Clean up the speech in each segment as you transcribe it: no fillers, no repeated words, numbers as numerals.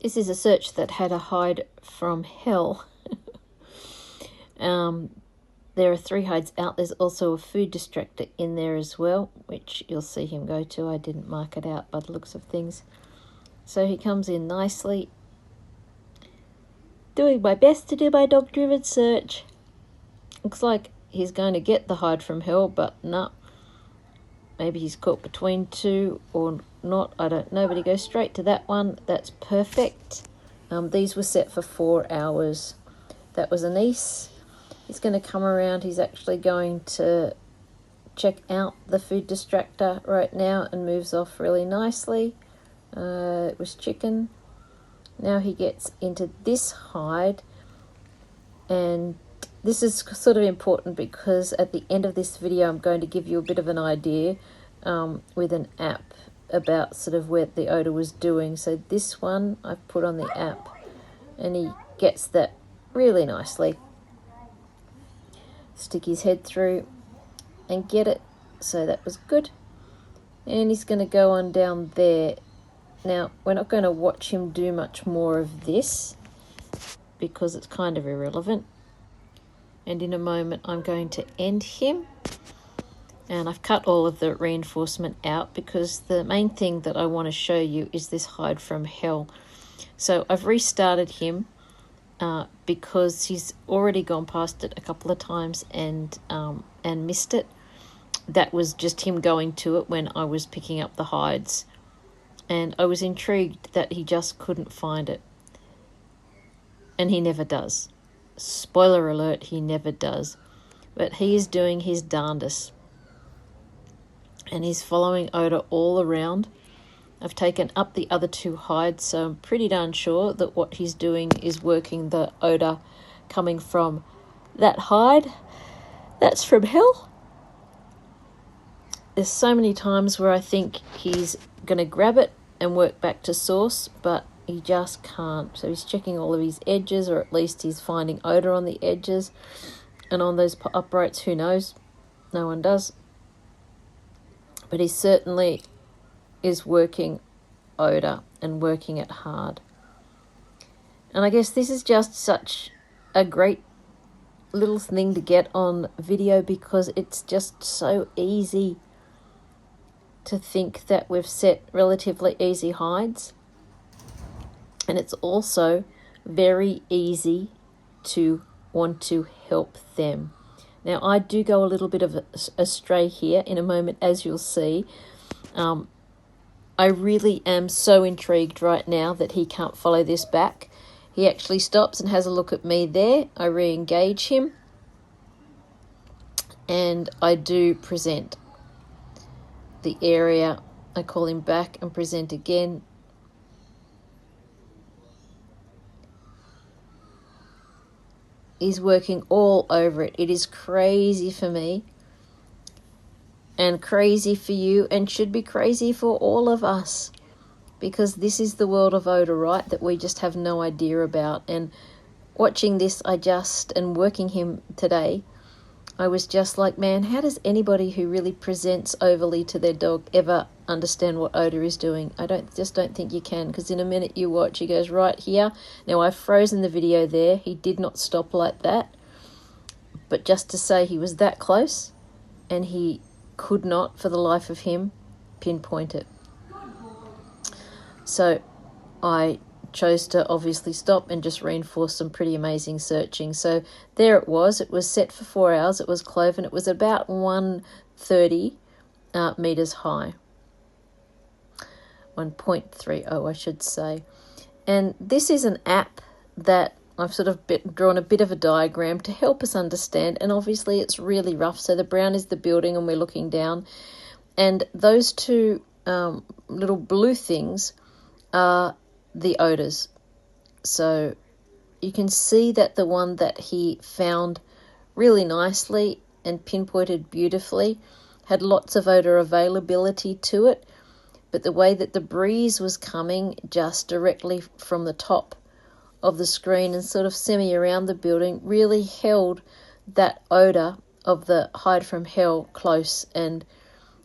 This is a search that had a hide from hell. There are 3 hides out. There's also a food distractor in there as well, which you'll see him go to. I didn't mark it out by the looks of things. So he comes in nicely. Doing my best to do my dog-driven search. Looks like he's going to get the hide from hell, but no. Maybe he's caught between 2 or not. I don't know, but he goes straight to that one. That's perfect. These were set for 4 hours. That was Anise. He's going to come around. He's actually going to check out the food distractor right now and moves off really nicely. It was chicken. Now he gets into this hide, and this is sort of important because at the end of this video I'm going to give you a bit of an idea with an app about sort of where the odour was doing. So this one I've put on the app, and he gets that really nicely. Stick his head through and get it. So that was good. And he's going to go on down there. Now, we're not going to watch him do much more of this because it's kind of irrelevant. And in a moment, I'm going to end him. And I've cut all of the reinforcement out because the main thing that I want to show you is this hide from hell. So I've restarted him because he's already gone past it a couple of times and missed it. That was just him going to it when I was picking up the hides. And I was intrigued that he just couldn't find it. And he never does. Spoiler alert, he never does. But he is doing his darndest. And he's following odour all around. I've taken up the other 2 hides, so I'm pretty darn sure that what he's doing is working the odour coming from that hide. That's from hell. There's so many times where I think he's going to grab it and work back to source, but he just can't. So he's checking all of his edges, or at least he's finding odour on the edges. And on those uprights, who knows? No one does. But he certainly is working odour and working it hard. And I guess this is just such a great little thing to get on video because it's just so easy to think that we've set relatively easy hides. And it's also very easy to want to help them. Now, I do go a little bit of astray here in a moment, as you'll see. I really am so intrigued right now that he can't follow this back. He actually stops and has a look at me there. I re-engage him. And I do present the area. I call him back and present again. He's working all over it. It is crazy for me and crazy for you, and should be crazy for all of us, because this is the world of odour, right, that we just have no idea about. And watching this, and working him today, I was just like, man, how does anybody who really presents overly to their dog ever understand what odour is doing? I just don't think you can, because in a minute you watch, he goes right here. Now, I've frozen the video there. He did not stop like that. But just to say he was that close, and he could not, for the life of him, pinpoint it. So I chose to obviously stop and just reinforce some pretty amazing searching. So there it was. It was set for 4 hours. It was cloven. It was about 130 meters high. 1.30, I should say. And this is an app that I've sort of drawn a bit of a diagram to help us understand. And obviously it's really rough. So the brown is the building and we're looking down. And those 2 little blue things are the odours. So you can see that the one that he found really nicely and pinpointed beautifully had lots of odour availability to it, but the way that the breeze was coming just directly from the top of the screen and sort of semi around the building really held that odour of the hide from hell close and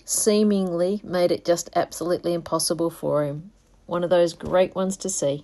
seemingly made it just absolutely impossible for him. One of those great ones to see.